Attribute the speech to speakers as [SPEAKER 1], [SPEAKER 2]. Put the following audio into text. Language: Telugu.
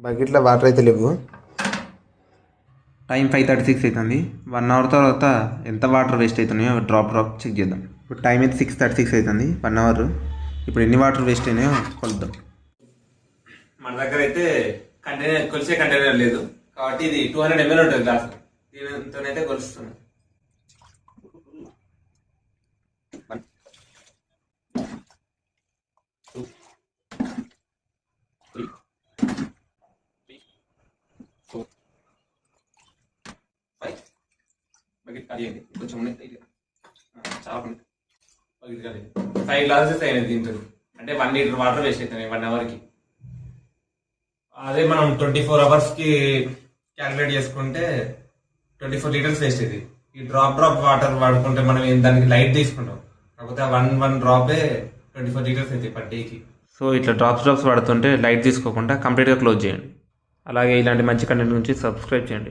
[SPEAKER 1] బకెట్లో వాటర్ అయితే లేవు.
[SPEAKER 2] టైం 5:36 అవుతుంది. 1 అవర్ తర్వాత ఎంత వాటర్ వేస్ట్ అవుతున్నాయో డ్రాప్ చెక్ చేద్దాం. ఇప్పుడు టైం అయితే 6:36 అవుతుంది. 1 అవర్. ఇప్పుడు ఎన్ని వాటర్ వేస్ట్ అయినాయో కొలుద్దాం.
[SPEAKER 3] మన దగ్గర అయితే కంటైనర్ కొలిసే కంటైనర్ లేదు కాబట్టి ఇది 200 ml ఉంటుంది గ్లాస్. దీనితోనైతే కొలుస్తున్నాం. కొంచెం చాలా 5 గ్లాసెస్ అయినాయి దీంతో. అంటే 1 లీటర్ వాటర్ వేస్ట్ అవుతున్నాయి 1 అవర్కి. అదే మనం 24 అవర్స్కి క్యాలిక్యులేట్ చేసుకుంటే 24 లీటర్స్ వేస్ట్ అవుతుంది. ఈ డ్రాప్ వాటర్ వాడుకుంటే మనం దానికి లైట్ తీసుకుంటాం. కాకపోతే 1 డ్రాపే 24 లీటర్స్ అవుతాయి పర్ డేకి.
[SPEAKER 2] సో ఇట్లా డ్రాప్స్ వాడుతుంటే లైట్ తీసుకోకుండా కంప్లీట్గా క్లోజ్ చేయండి. అలాగే ఇలాంటి మంచి కంటెంట్ గురించి సబ్స్క్రైబ్ చేయండి.